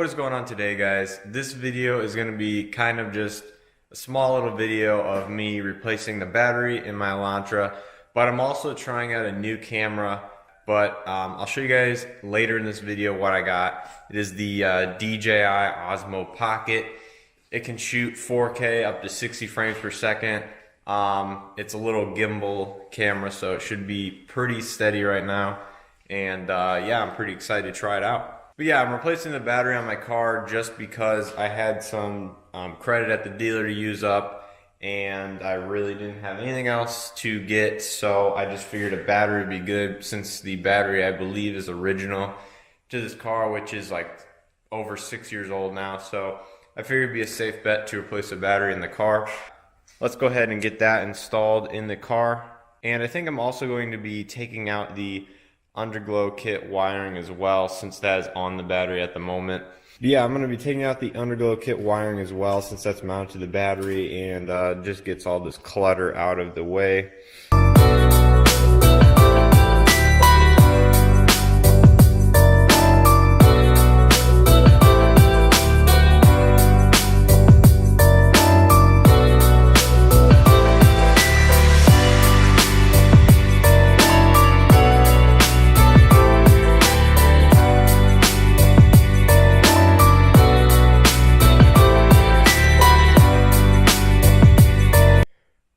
what's going on today, guys? This video is going to be kind of just a small little video of me replacing the battery in my Elantra, but I'm also trying out a new camera, but I'll show you guys later in this video what I got. It is the DJI Osmo Pocket. It can shoot 4K up to 60 frames per second. It's a little gimbal camera, so it should be pretty steady right now, and yeah, I'm pretty excited to try it out. But yeah, I'm replacing the battery on my car just because I had some credit at the dealer to use up, and I really didn't have anything else to get, so I just figured a battery would be good, since the battery, I believe, is original to this car, which is like over 6 years old now, so I figured it'd be a safe bet to replace the battery in the car. Let's go ahead and get that installed in the car, and I think I'm also going to be taking out the underglow kit wiring as well, since that is on the battery at the moment. But yeah, I'm going to be taking out the underglow kit wiring as well, since that's mounted to the battery, and just gets all this clutter out of the way.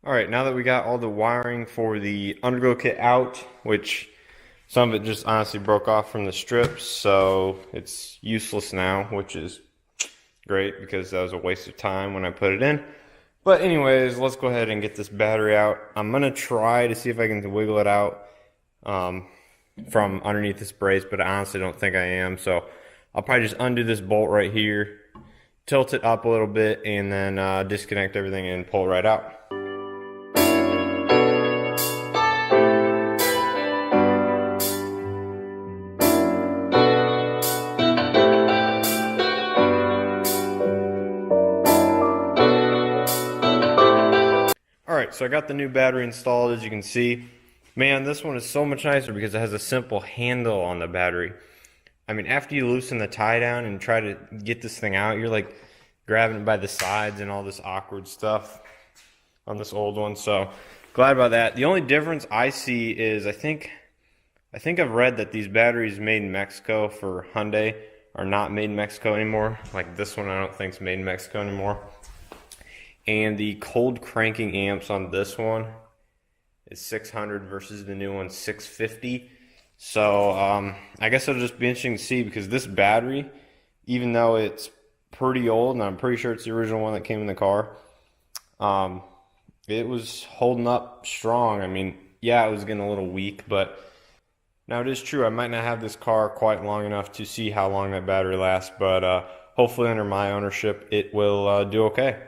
Alright, now that we got all the wiring for the underglow kit out, which some of it just honestly broke off from the strips, so it's useless now, which is great because that was a waste of time when I put it in. But anyways, let's go ahead and get this battery out. I'm going to try to see if I can wiggle it out from underneath this brace, but I honestly don't think I am, so I'll probably just undo this bolt right here, tilt it up a little bit, and then disconnect everything and pull it right out. Alright, so I got the new battery installed, as you can see. Man, this one is so much nicer because it has a simple handle on the battery. I mean, after you loosen the tie down and try to get this thing out, you're like grabbing it by the sides and all this awkward stuff on this old one, so glad about that. The only difference I see is I think I've read that these batteries made in Mexico for Hyundai are not made in Mexico anymore. Like this one I don't think is made in Mexico anymore. And the cold cranking amps on this one is 600 versus the new one 650. So I guess it'll just be interesting to see, because this battery, even though it's pretty old, and I'm pretty sure it's the original one that came in the car, it was holding up strong. I mean, yeah, it was getting a little weak, but now it is true, I might not have this car quite long enough to see how long that battery lasts, but hopefully under my ownership it will do okay.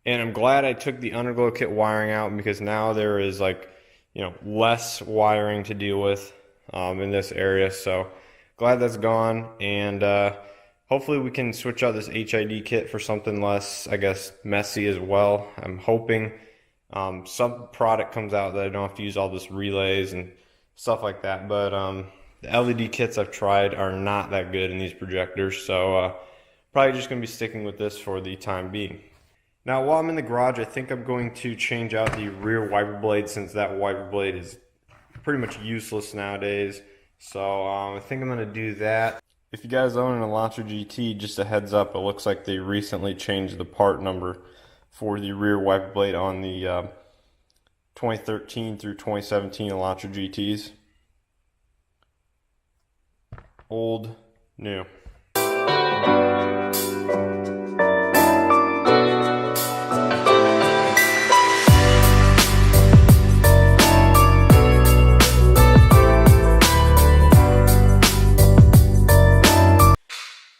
And I'm glad I took the underglow kit wiring out, because now there is, like, you know, less wiring to deal with in this area. So glad that's gone, and hopefully we can switch out this HID kit for something less, I guess, messy as well. I'm hoping some product comes out that I don't have to use all this relays and stuff like that. But the LED kits I've tried are not that good in these projectors, so probably just going to be sticking with this for the time being. Now, while I'm in the garage, I think I'm going to change out the rear wiper blade, since that wiper blade is pretty much useless nowadays. So I think I'm going to do that. If you guys own an Elantra GT, just a heads up, it looks like they recently changed the part number for the rear wiper blade on the 2013 through 2017 Elantra GTs. Old, new.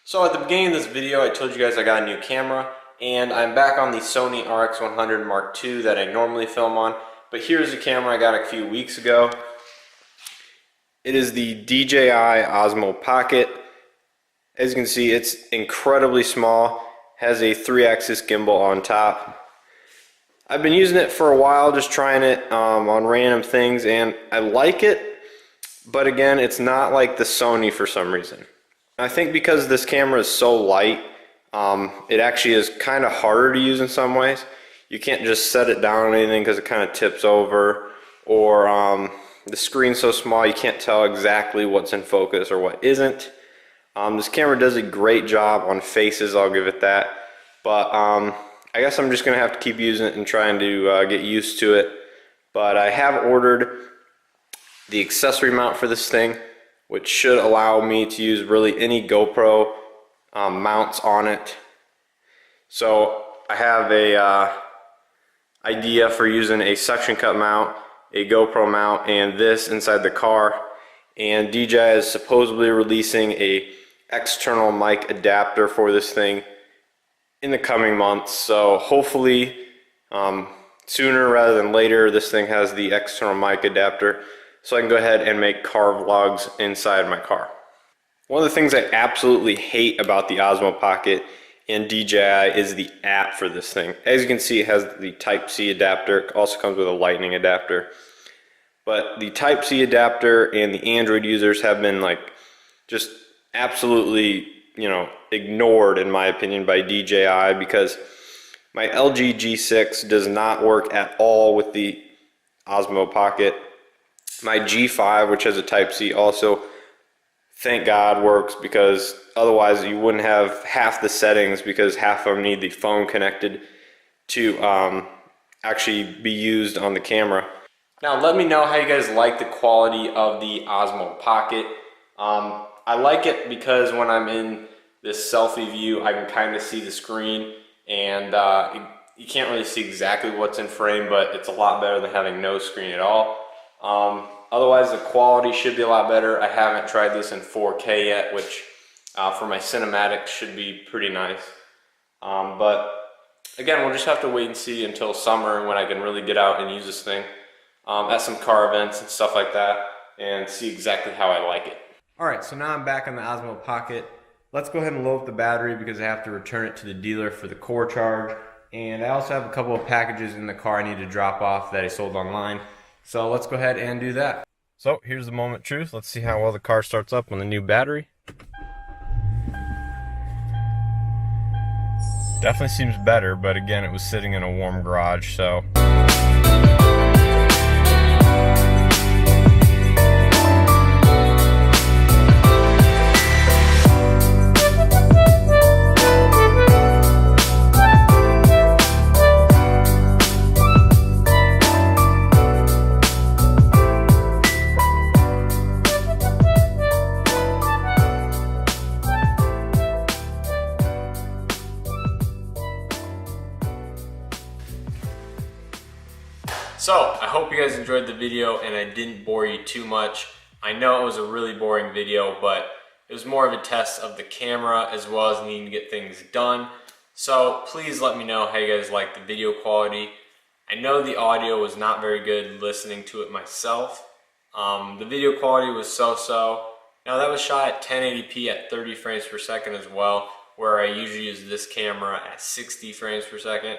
So at the beginning of this video, I told you guys I got a new camera, and I'm back on the Sony RX100 Mark II that I normally film on. But here's the camera I got a few weeks ago. It is the DJI Osmo Pocket. As you can see, it's incredibly small, has a 3-axis gimbal on top. I've been using it for a while, just trying it on random things, and I like it, but again, it's not like the Sony for some reason. I think because this camera is so light, it actually is kind of harder to use in some ways. You can't just set it down or anything because it kind of tips over, or the screen's so small you can't tell exactly what's in focus or what isn't. This camera does a great job on faces, I'll give it that, but I guess I'm just going to have to keep using it and trying to get used to it. But I have ordered the accessory mount for this thing, which should allow me to use really any GoPro mounts on it. So I have a idea for using a suction cup mount, a GoPro mount, and this inside the car. And DJI is supposedly releasing a external mic adapter for this thing in the coming months. So hopefully sooner rather than later this thing has the external mic adapter, so I can go ahead and make car vlogs inside my car. One of the things I absolutely hate about the Osmo Pocket and DJI is the app for this thing. As you can see, it has the Type-C adapter. It also comes with a Lightning adapter. But the Type-C adapter and the Android users have been just absolutely, ignored in my opinion by DJI, because my LG G6 does not work at all with the Osmo Pocket. My G5, which has a Type-C, also, thank God, works, because otherwise you wouldn't have half the settings, because half of them need the phone connected to actually be used on the camera. Now let me know how you guys like the quality of the Osmo Pocket. I like it because when I'm in this selfie view, I can kind of see the screen, and you can't really see exactly what's in frame, but it's a lot better than having no screen at all. Otherwise the quality should be a lot better. I haven't tried this in 4K yet, which for my cinematics should be pretty nice. But again, we'll just have to wait and see until summer when I can really get out and use this thing at some car events and stuff like that, and see exactly how I like it. Alright, so now I'm back on the Osmo Pocket. Let's go ahead and load up the battery because I have to return it to the dealer for the core charge. And I also have a couple of packages in the car I need to drop off that I sold online. So let's go ahead and do that. So here's the moment of truth. Let's see how well the car starts up on the new battery. Definitely seems better, but again, it was sitting in a warm garage, so. So, I hope you guys enjoyed the video and I didn't bore you too much. I know it was a really boring video, but it was more of a test of the camera as well as needing to get things done. So, please let me know how you guys like the video quality. I know the audio was not very good listening to it myself. The video quality was so-so. Now that was shot at 1080p at 30 frames per second as well, where I usually use this camera at 60 frames per second.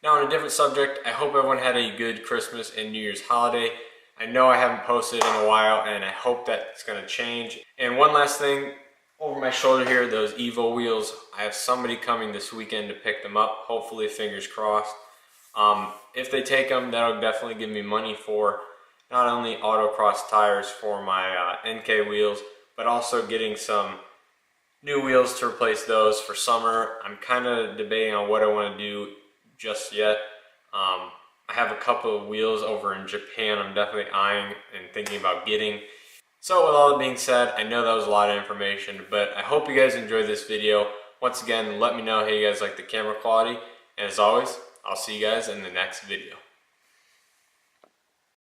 Now on a different subject, I hope everyone had a good Christmas and New Year's holiday. I know I haven't posted in a while and I hope that's going to change. And one last thing, over my shoulder here, those Evo wheels, I have somebody coming this weekend to pick them up, hopefully, fingers crossed. If they take them, that'll definitely give me money for not only autocross tires for my NK wheels, but also getting some new wheels to replace those for summer. I'm kind of debating on what I want to do just yet. I have a couple of wheels over in Japan I'm definitely eyeing and thinking about getting. So with all that being said, I know that was a lot of information, but I hope you guys enjoyed this video. Once again, let me know how you guys like the camera quality, and as always, I'll see you guys in the next video.